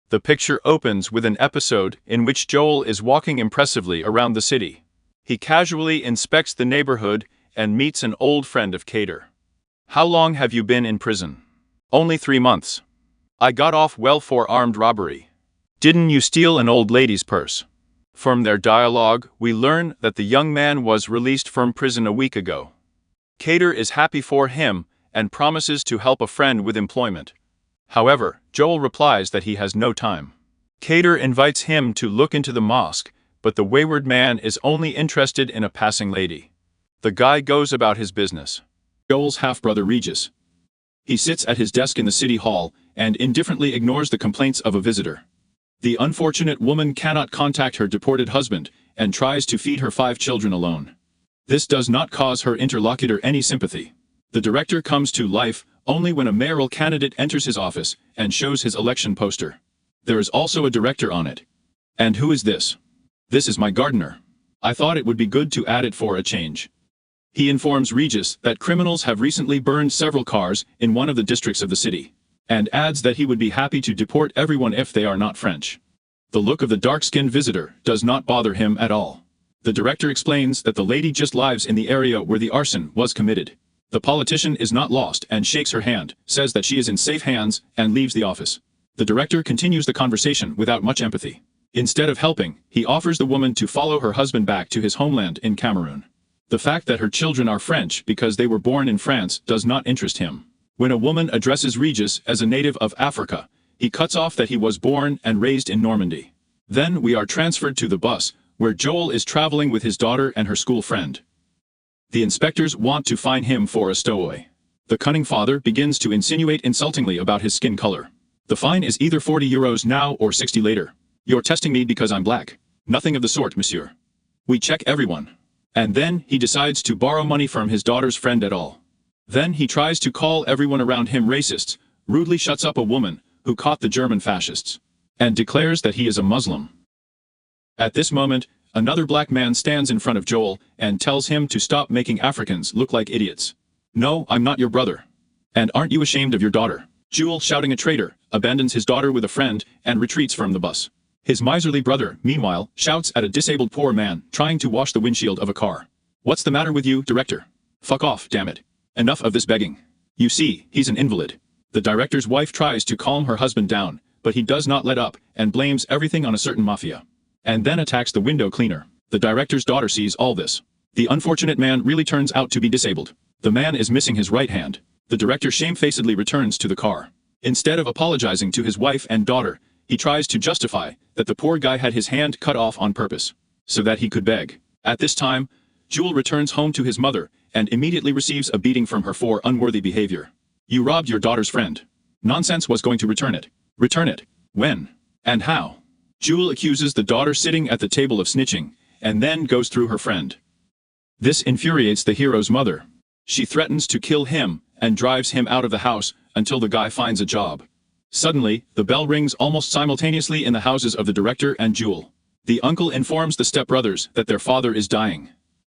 The picture opens with an episode in which Joel is walking impressively around the city. He casually inspects the neighborhood and meets an old friend of Cater. "How long have you been in prison?" "Only 3 months. I got off well for armed robbery." "Didn't you steal an old lady's purse?" From their dialogue, we learn that the young man was released from prison a week ago. Cater is happy for him and promises to help a friend with employment. However, Joel replies that he has no time. Cater invites him to look into the mosque, but the wayward man is only interested in a passing lady. The guy goes about his business. Joel's half-brother Regis. He sits at his desk in the city hall and indifferently ignores the complaints of a visitor. The unfortunate woman cannot contact her deported husband and tries to feed her 5 children alone. This does not cause her interlocutor any sympathy. The director comes to life only when a mayoral candidate enters his office and shows his election poster. There is also a director on it. "And who is this?" "This is my gardener. I thought it would be good to add it for a change." He informs Regis that criminals have recently burned several cars in one of the districts of the city, and adds that he would be happy to deport everyone if they are not French. The look of the dark-skinned visitor does not bother him at all. The director explains that the lady just lives in the area where the arson was committed. The politician is not lost and shakes her hand, says that she is in safe hands, and leaves the office. The director continues the conversation without much empathy. Instead of helping, he offers the woman to follow her husband back to his homeland in Cameroon. The fact that her children are French because they were born in France does not interest him. When a woman addresses Regis as a native of Africa, he cuts off that he was born and raised in Normandy. Then we are transferred to the bus, where Joel is traveling with his daughter and her school friend. The inspectors want to fine him for a stowaway. The cunning father begins to insinuate insultingly about his skin color. "The fine is either 40 euros now or 60 later. You're testing me because I'm black." "Nothing of the sort, monsieur. We check everyone." And then he decides to borrow money from his daughter's friend at all. Then he tries to call everyone around him racists, rudely shuts up a woman who caught the German fascists, and declares that he is a Muslim. At this moment, another black man stands in front of Joel and tells him to stop making Africans look like idiots. "No, I'm not your brother. And aren't you ashamed of your daughter?" Joel, shouting a traitor, abandons his daughter with a friend and retreats from the bus. His miserly brother, meanwhile, shouts at a disabled poor man trying to wash the windshield of a car. "What's the matter with you, director? Fuck off, damn it. Enough of this begging. You see, he's an invalid." The director's wife tries to calm her husband down, but he does not let up and blames everything on a certain mafia. And then attacks the window cleaner. The director's daughter sees all this. The unfortunate man really turns out to be disabled. The man is missing his right hand. The director shamefacedly returns to the car. Instead of apologizing to his wife and daughter, he tries to justify that the poor guy had his hand cut off on purpose, so that he could beg. At this time, Joel returns home to his mother and immediately receives a beating from her for unworthy behavior. "You robbed your daughter's friend. Nonsense was going to return it. Return it. When? And how?" Joel accuses the daughter sitting at the table of snitching, and then goes through her friend. This infuriates the hero's mother. She threatens to kill him and drives him out of the house until the guy finds a job. Suddenly, the bell rings almost simultaneously in the houses of the director and Joel. The uncle informs the stepbrothers that their father is dying.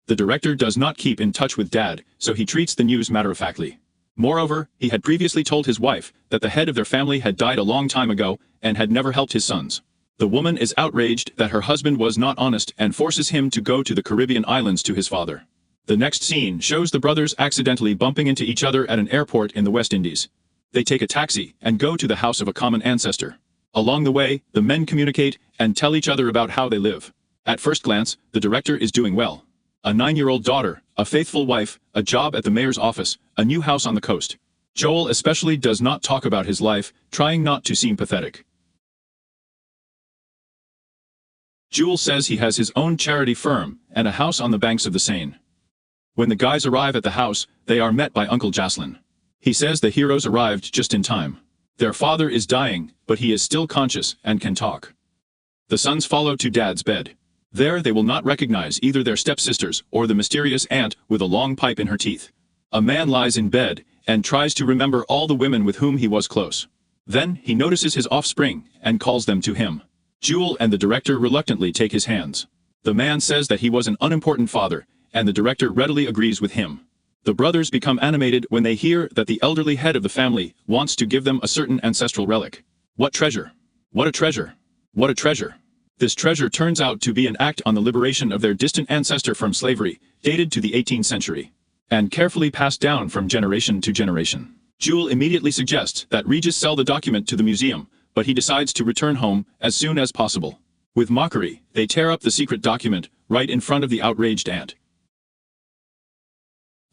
The director does not keep in touch with dad, so he treats the news matter-of-factly. Moreover, he had previously told his wife that the head of their family had died a long time ago and had never helped his sons. The woman is outraged that her husband was not honest and forces him to go to the Caribbean islands to his father. The next scene shows the brothers accidentally bumping into each other at an airport in the West Indies. They take a taxi and go to the house of a common ancestor. Along the way, the men communicate and tell each other about how they live. At first glance, the director is doing well. A 9-year-old daughter, a faithful wife, a job at the mayor's office, a new house on the coast. Joel especially does not talk about his life, trying not to seem pathetic. Joel says he has his own charity firm and a house on the banks of the Seine. When the guys arrive at the house, they are met by Uncle Jocelyn. He says the heroes arrived just in time. Their father is dying, but he is still conscious and can talk. The sons follow to Dad's bed. There they will not recognize either their stepsisters or the mysterious aunt with a long pipe in her teeth. A man lies in bed and tries to remember all the women with whom he was close. Then he notices his offspring and calls them to him. Joel and the director reluctantly take his hands. The man says that he was an unimportant father, and the director readily agrees with him. The brothers become animated when they hear that the elderly head of the family wants to give them a certain ancestral relic. What treasure? What a treasure! What a treasure! This treasure turns out to be an act on the liberation of their distant ancestor from slavery, dated to the 18th century, and carefully passed down from generation to generation. Jewel immediately suggests that Regis sell the document to the museum, but he decides to return home as soon as possible. With mockery, they tear up the secret document right in front of the outraged aunt.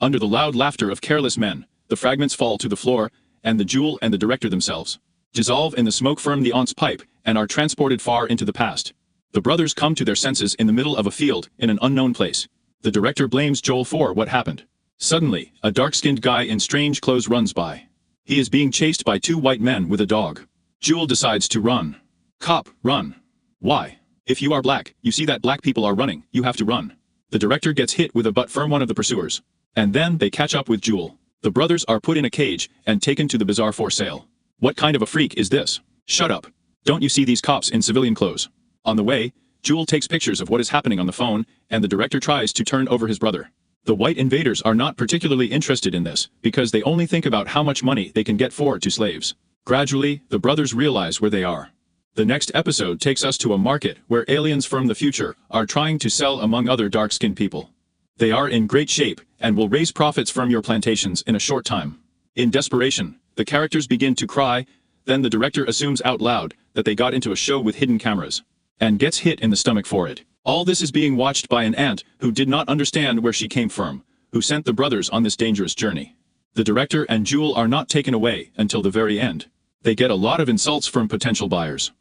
Under the loud laughter of careless men, the fragments fall to the floor, and the jewel and the director themselves dissolve in the smoke from the aunt's pipe and are transported far into the past. The brothers come to their senses in the middle of a field in an unknown place. The director blames Joel for what happened. Suddenly, a dark-skinned guy in strange clothes runs by. He is being chased by two white men with a dog. Jewel decides to run. Cop, run. Why? If you are black, you see that black people are running, you have to run. The director gets hit with a butt from one of the pursuers. And then they catch up with Jewel. The brothers are put in a cage and taken to the bazaar for sale. What kind of a freak is this? Shut up. Don't you see these cops in civilian clothes? On the way, Jewel takes pictures of what is happening on the phone, and the director tries to turn over his brother. The white invaders are not particularly interested in this, because they only think about how much money they can get for to slaves. Gradually, the brothers realize where they are. The next episode takes us to a market where aliens from the future are trying to sell among other dark-skinned people. They are in great shape, and will raise profits from your plantations in a short time. In desperation, the characters begin to cry, then the director assumes out loud that they got into a show with hidden cameras, and gets hit in the stomach for it. All this is being watched by an aunt who did not understand where she came from, who sent the brothers on this dangerous journey. The director and Jewel are not taken away until the very end. They get a lot of insults from potential buyers.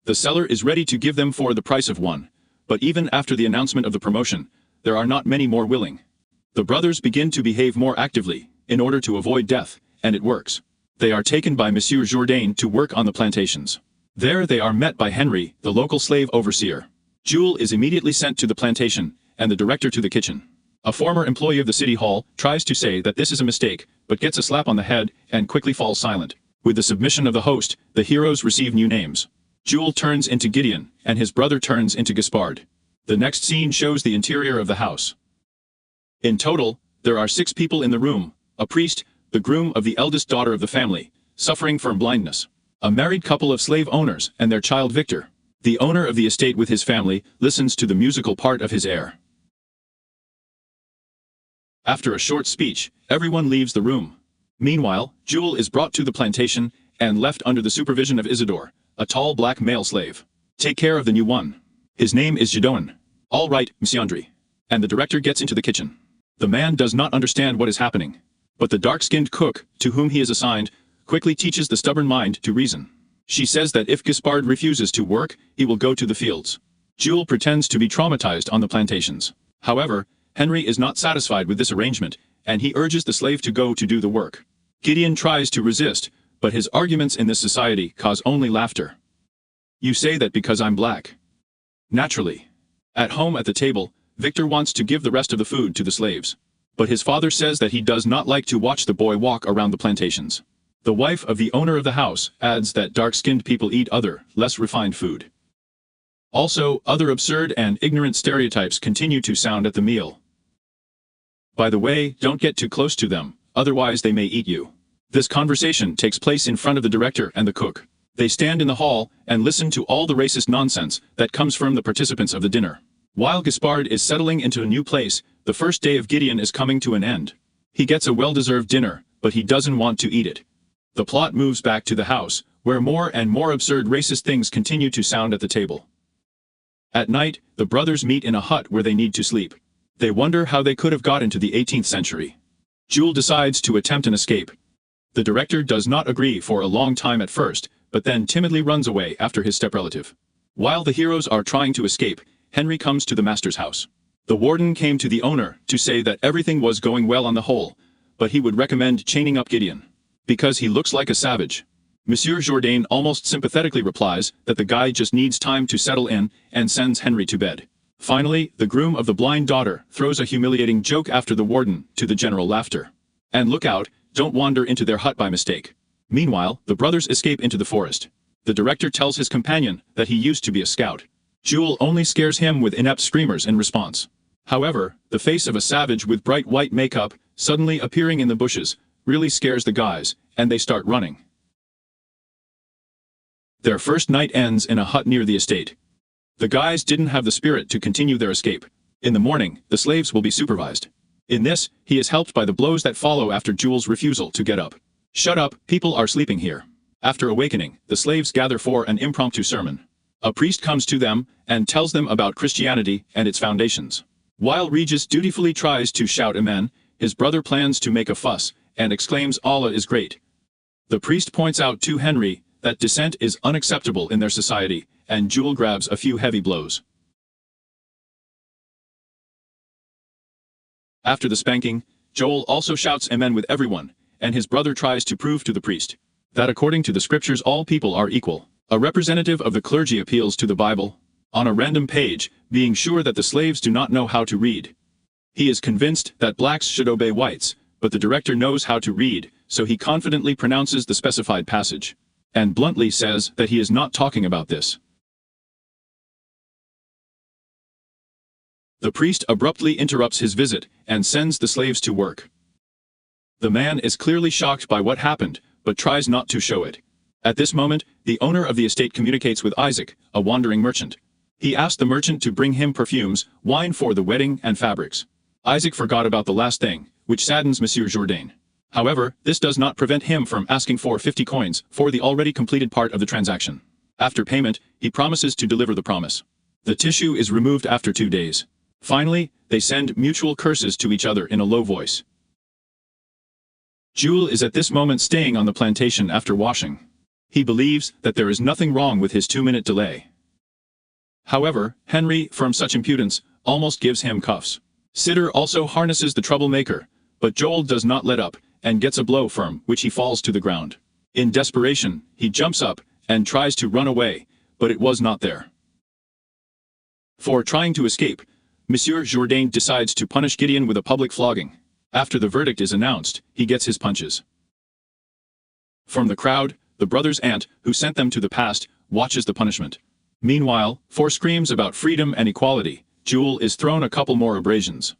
The seller is ready to give them for the price of one, but even after the announcement of the promotion, there are not many more willing. The brothers begin to behave more actively, in order to avoid death, and it works. They are taken by Monsieur Jourdain to work on the plantations. There they are met by Henry, the local slave overseer. Jewel is immediately sent to the plantation, and the director to the kitchen. A former employee of the city hall tries to say that this is a mistake, but gets a slap on the head and quickly falls silent. With the submission of the host, the heroes receive new names. Jewel turns into Gideon, and his brother turns into Gaspard. The next scene shows the interior of the house. In total, there are 6 people in the room: a priest, the groom of the eldest daughter of the family, suffering from blindness, a married couple of slave owners and their child Victor. The owner of the estate with his family listens to the musical part of his air. After a short speech, everyone leaves the room. Meanwhile, Jewel is brought to the plantation and left under the supervision of Isidore, a tall black male slave. Take care of the new one. His name is Jadon. All right, Monsieur Andre. And the director gets into the kitchen. The man does not understand what is happening, but the dark-skinned cook, to whom he is assigned, quickly teaches the stubborn mind to reason. She says that if Gaspard refuses to work, he will go to the fields. Jewel pretends to be traumatized on the plantations. However, Henry is not satisfied with this arrangement, and he urges the slave to go to do the work. Gideon tries to resist, but his arguments in this society cause only laughter. You say that because I'm black. Naturally. At home at the table, Victor wants to give the rest of the food to the slaves. But his father says that he does not like to watch the boy walk around the plantations. The wife of the owner of the house adds that dark-skinned people eat other, less refined food. Also, other absurd and ignorant stereotypes continue to sound at the meal. By the way, don't get too close to them, otherwise they may eat you. This conversation takes place in front of the director and the cook. They stand in the hall and listen to all the racist nonsense that comes from the participants of the dinner. While Gaspard is settling into a new place, the first day of Gideon is coming to an end. He gets a well-deserved dinner, but he doesn't want to eat it. The plot moves back to the house, where more and more absurd racist things continue to sound at the table. At night, the brothers meet in a hut where they need to sleep. They wonder how they could have got into the 18th century. Jewel decides to attempt an escape. The director does not agree for a long time at first, but then timidly runs away after his step-relative. While the heroes are trying to escape, Henry comes to the master's house. The warden came to the owner to say that everything was going well on the whole, but he would recommend chaining up Gideon, because he looks like a savage. Monsieur Jourdain almost sympathetically replies that the guy just needs time to settle in and sends Henry to bed. Finally, the groom of the blind daughter throws a humiliating joke after the warden, to the general laughter. And look out, don't wander into their hut by mistake. Meanwhile, the brothers escape into the forest. The director tells his companion that he used to be a scout. Jewel only scares him with inept screamers in response. However, the face of a savage with bright white makeup, suddenly appearing in the bushes, really scares the guys, and they start running. Their first night ends in a hut near the estate. The guys didn't have the spirit to continue their escape. In the morning, the slaves will be supervised. In this, he is helped by the blows that follow after Jules' refusal to get up. "Shut up, people are sleeping here." After awakening, the slaves gather for an impromptu sermon. A priest comes to them and tells them about Christianity and its foundations. While Regis dutifully tries to shout amen, his brother plans to make a fuss and exclaims Allah is great. The priest points out to Henry that dissent is unacceptable in their society, and Jules grabs a few heavy blows. After the spanking, Joel also shouts amen with everyone, and his brother tries to prove to the priest that according to the scriptures all people are equal. A representative of the clergy appeals to the Bible on a random page, being sure that the slaves do not know how to read. He is convinced that blacks should obey whites, but the director knows how to read, so he confidently pronounces the specified passage, and bluntly says that he is not talking about this. The priest abruptly interrupts his visit and sends the slaves to work. The man is clearly shocked by what happened, but tries not to show it. At this moment, the owner of the estate communicates with Isaac, a wandering merchant. He asks the merchant to bring him perfumes, wine for the wedding, and fabrics. Isaac forgot about the last thing, which saddens Monsieur Jourdain. However, this does not prevent him from asking for 50 coins for the already completed part of the transaction. After payment, he promises to deliver the promise. The tissue is removed after 2 days. Finally, they send mutual curses to each other in a low voice. Jules is at this moment staying on the plantation after washing. He believes that there is nothing wrong with his 2-minute delay. However, Henry, from such impudence, almost gives him cuffs. Sitter also harnesses the troublemaker, but Joel does not let up, and gets a blow from which he falls to the ground. In desperation, he jumps up, and tries to run away, but it was not there. For trying to escape, Monsieur Jourdain decides to punish Gideon with a public flogging. After the verdict is announced, he gets his punches. From the crowd, the brother's aunt, who sent them to the past, watches the punishment. Meanwhile, for screams about freedom and equality, Jules is thrown a couple more abrasions.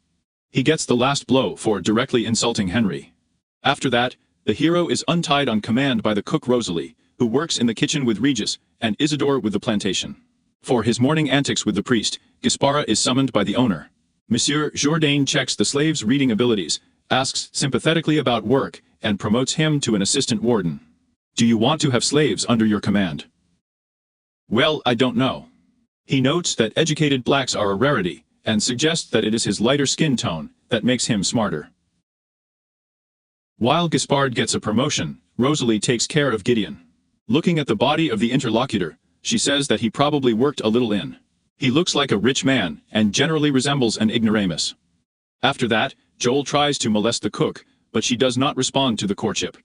He gets the last blow for directly insulting Henry. After that, the hero is untied on command by the cook Rosalie, who works in the kitchen with Regis, and Isidore with the plantation. For his morning antics with the priest, Gaspara is summoned by the owner. Monsieur Jourdain checks the slave's reading abilities, asks sympathetically about work, and promotes him to an assistant warden. "Do you want to have slaves under your command?" "Well, I don't know." He notes that educated blacks are a rarity, and suggests that it is his lighter skin tone that makes him smarter. While Gaspard gets a promotion, Rosalie takes care of Gideon. Looking at the body of the interlocutor, she says that he probably worked a little in. He looks like a rich man, and generally resembles an ignoramus. After that, Joel tries to molest the cook, but she does not respond to the courtship.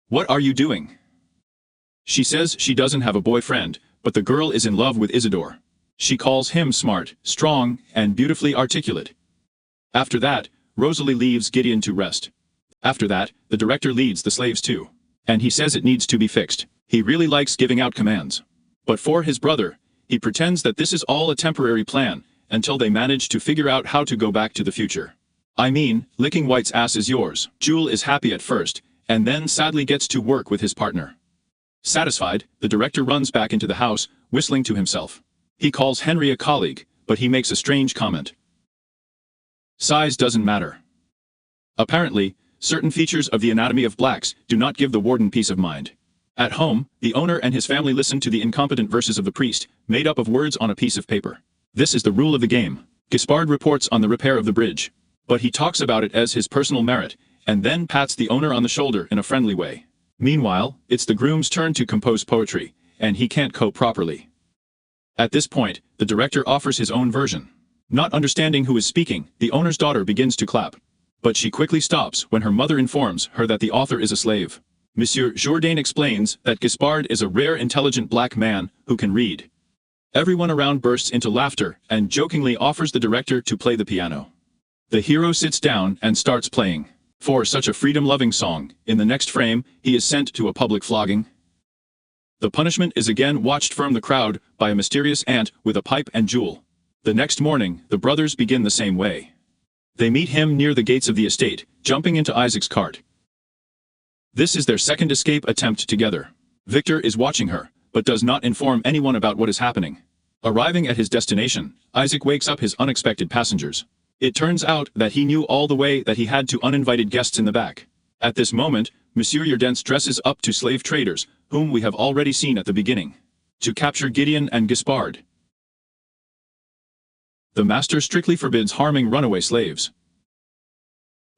"What are you doing?" She says she doesn't have a boyfriend, but the girl is in love with Isidore. She calls him smart, strong, and beautifully articulate. After that, Rosalie leaves Gideon to rest. After that, the director leads the slaves too. And he says it needs to be fixed. He really likes giving out commands. But for his brother, he pretends that this is all a temporary plan, until they manage to figure out how to go back to the future. I mean, licking White's ass is yours. Jules is happy at first, and then sadly gets to work with his partner. Satisfied, the director runs back into the house, whistling to himself. He calls Henry a colleague, but he makes a strange comment. Size doesn't matter. Apparently, certain features of the anatomy of blacks do not give the warden peace of mind. At home, the owner and his family listen to the incompetent verses of the priest, made up of words on a piece of paper. This is the rule of the game. Gaspard reports on the repair of the bridge, but he talks about it as his personal merit, and then pats the owner on the shoulder in a friendly way. Meanwhile, it's the groom's turn to compose poetry, and he can't cope properly. At this point, the director offers his own version. Not understanding who is speaking, the owner's daughter begins to clap. But she quickly stops when her mother informs her that the author is a slave. Monsieur Jourdain explains that Gaspard is a rare intelligent black man who can read. Everyone around bursts into laughter and jokingly offers the director to play the piano. The hero sits down and starts playing. For such a freedom-loving song, in the next frame, he is sent to a public flogging. The punishment is again watched from the crowd by a mysterious aunt with a pipe and jewel. The next morning, the brothers begin the same way. They meet him near the gates of the estate, jumping into Isaac's cart. This is their second escape attempt together. Victor is watching her, but does not inform anyone about what is happening. Arriving at his destination, Isaac wakes up his unexpected passengers. It turns out that he knew all the way that he had to uninvited guests in the back. At this moment, Monsieur Jourdain dresses up to slave traders, whom we have already seen at the beginning, to capture Gideon and Gaspard. The master strictly forbids harming runaway slaves.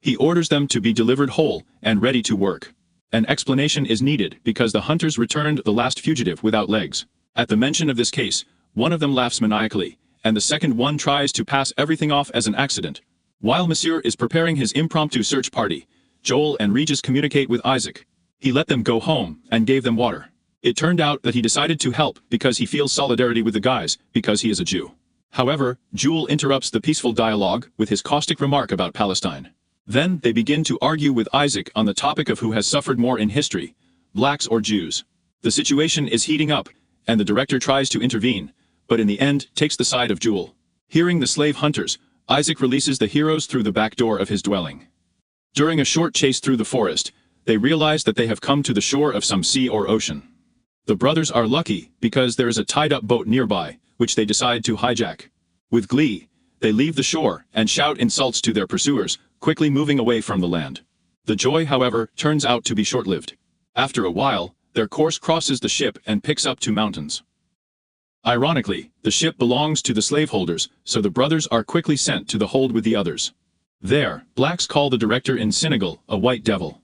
He orders them to be delivered whole and ready to work. An explanation is needed because the hunters returned the last fugitive without legs. At the mention of this case, one of them laughs maniacally, and the second one tries to pass everything off as an accident. While Monsieur is preparing his impromptu search party, Joel and Regis communicate with Isaac. He let them go home and gave them water. It turned out that he decided to help because he feels solidarity with the guys because he is a Jew. However, Joel interrupts the peaceful dialogue with his caustic remark about Palestine. Then they begin to argue with Isaac on the topic of who has suffered more in history, blacks or Jews. The situation is heating up, and the director tries to intervene, but in the end takes the side of Joel. Hearing the slave hunters, Isaac releases the heroes through the back door of his dwelling. During a short chase through the forest, they realize that they have come to the shore of some sea or ocean. The brothers are lucky because there is a tied-up boat nearby, which they decide to hijack. With glee, they leave the shore and shout insults to their pursuers, quickly moving away from the land. The joy, however, turns out to be short-lived. After a while, their course crosses the ship and picks up to mountains. Ironically, the ship belongs to the slaveholders, so the brothers are quickly sent to the hold with the others. There, blacks call the director in Senegal a white devil.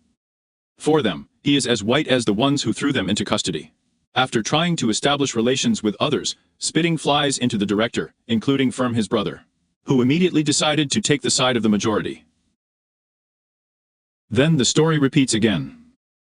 For them, he is as white as the ones who threw them into custody. After trying to establish relations with others, spitting flies into the director, including from his brother, who immediately decided to take the side of the majority. Then the story repeats again.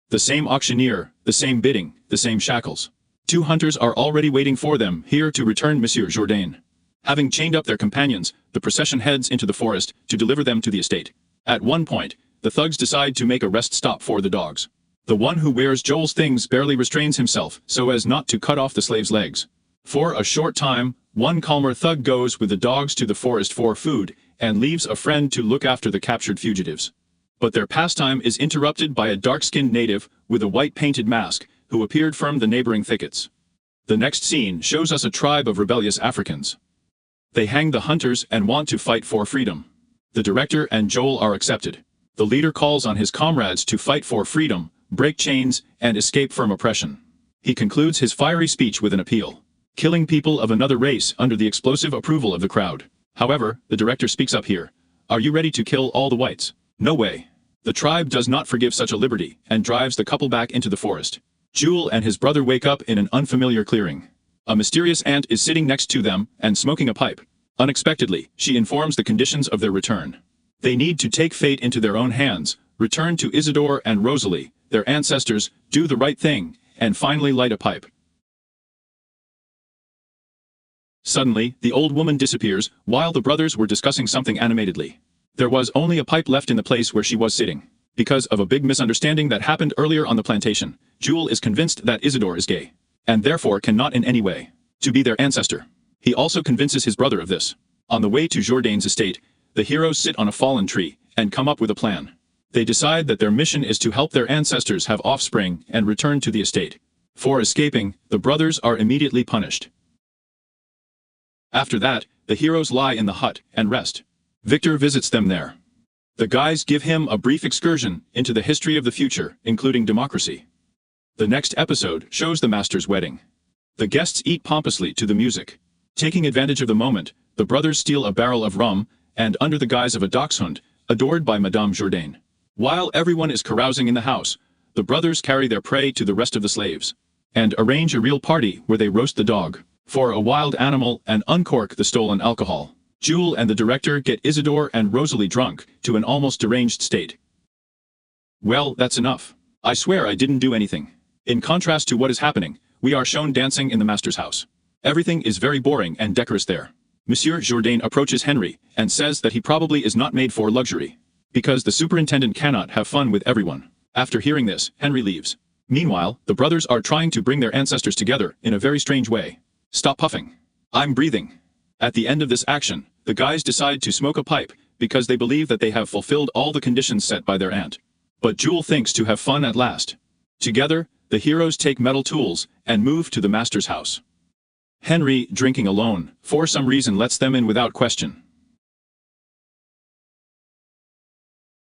The same auctioneer, the same bidding, the same shackles. Two hunters are already waiting for them here to return Monsieur Jourdain. Having chained up their companions, the procession heads into the forest to deliver them to the estate. At one point, the thugs decide to make a rest stop for the dogs. The one who wears Joel's things barely restrains himself so as not to cut off the slave's legs. For a short time, one calmer thug goes with the dogs to the forest for food and leaves a friend to look after the captured fugitives. But their pastime is interrupted by a dark-skinned native with a white-painted mask who appeared from the neighboring thickets. The next scene shows us a tribe of rebellious Africans. They hang the hunters and want to fight for freedom. The director and Joel are accepted. The leader calls on his comrades to fight for freedom, break chains, and escape from oppression. He concludes his fiery speech with an appeal, killing people of another race under the explosive approval of the crowd. However, the director speaks up here. Are you ready to kill all the whites? No way. The tribe does not forgive such a liberty and drives the couple back into the forest. Joel and his brother wake up in an unfamiliar clearing. A mysterious aunt is sitting next to them and smoking a pipe. Unexpectedly, she informs the conditions of their return. They need to take fate into their own hands, return to Isidore and Rosalie, their ancestors, do the right thing, and finally light a pipe. Suddenly, the old woman disappears while the brothers were discussing something animatedly. There was only a pipe left in the place where she was sitting. Because of a big misunderstanding that happened earlier on the plantation, Joel is convinced that Isidore is gay, and therefore cannot in any way to be their ancestor. He also convinces his brother of this. On the way to Jourdain's estate, the heroes sit on a fallen tree and come up with a plan. They decide that their mission is to help their ancestors have offspring and return to the estate. For escaping, the brothers are immediately punished. After that, the heroes lie in the hut and rest. Victor visits them there. The guys give him a brief excursion into the history of the future, including democracy. The next episode shows the master's wedding. The guests eat pompously to the music. Taking advantage of the moment, the brothers steal a barrel of rum, and under the guise of a dachshund, adored by Madame Jourdain. While everyone is carousing in the house, the brothers carry their prey to the rest of the slaves, and arrange a real party where they roast the dog for a wild animal and uncork the stolen alcohol. Joel and the director get Isidore and Rosalie drunk to an almost deranged state. Well, that's enough. I swear I didn't do anything. In contrast to what is happening, we are shown dancing in the master's house. Everything is very boring and decorous there. Monsieur Jourdain approaches Henry and says that he probably is not made for luxury, because the superintendent cannot have fun with everyone. After hearing this, Henry leaves. Meanwhile, the brothers are trying to bring their ancestors together in a very strange way. Stop puffing. I'm breathing. At the end of this action, the guys decide to smoke a pipe because they believe that they have fulfilled all the conditions set by their aunt. But Joel thinks to have fun at last. Together, The heroes take metal tools and move to the master's house. Henry, drinking alone, for some reason lets them in without question.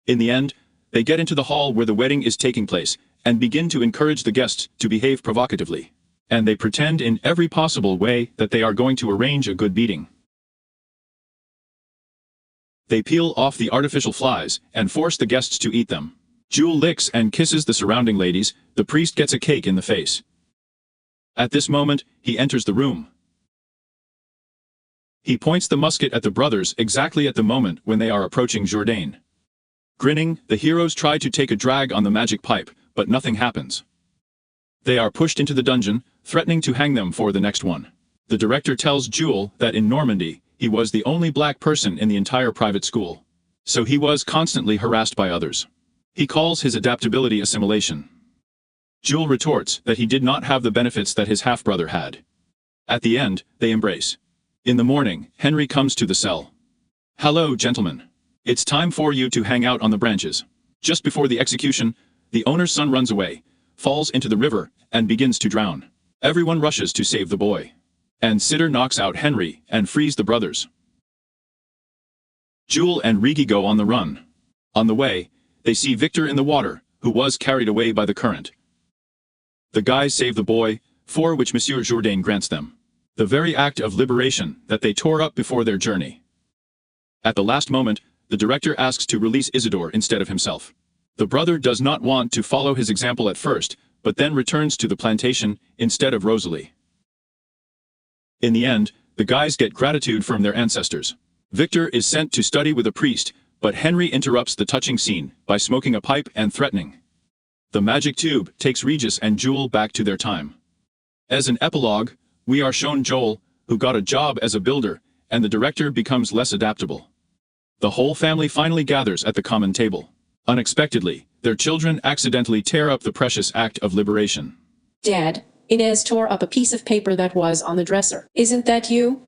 In the end, they get into the hall where the wedding is taking place, and begin to encourage the guests to behave provocatively. And they pretend in every possible way that they are going to arrange a good beating. They peel off the artificial flies and force the guests to eat them. Jewel licks and kisses the surrounding ladies. The priest gets a cake in the face. At this moment, he enters the room. He points the musket at the brothers exactly at the moment when they are approaching Jourdain. Grinning, the heroes try to take a drag on the magic pipe, but nothing happens. They are pushed into the dungeon, threatening to hang them for the next one. The director tells Jewel that in Normandy, he was the only black person in the entire private school. So he was constantly harassed by others. He calls his adaptability assimilation. Jewel retorts that he did not have the benefits that his half-brother had. At the end, they embrace. In the morning, Henry comes to the cell. "Hello, gentlemen. It's time for you to hang out on the branches." Just before the execution, the owner's son runs away, falls into the river, and begins to drown. Everyone rushes to save the boy. And Sitter knocks out Henry and frees the brothers. Jewel and Rigi go on the run. On the way, they see Victor in the water, who was carried away by the current. The guys save the boy, for which Monsieur Jourdain grants them the very act of liberation that they tore up before their journey. At the last moment, the director asks to release Isidore instead of himself. The brother does not want to follow his example at first, but then returns to the plantation instead of Rosalie. In the end, the guys get gratitude from their ancestors. Victor is sent to study with a priest, but Henry interrupts the touching scene by smoking a pipe and threatening. The magic tube takes Regis and Jewel back to their time. As an epilogue, we are shown Joel, who got a job as a builder, and the director becomes less adaptable. The whole family finally gathers at the common table. Unexpectedly, their children accidentally tear up the precious act of liberation. Dad, Inez tore up a piece of paper that was on the dresser. Isn't that you?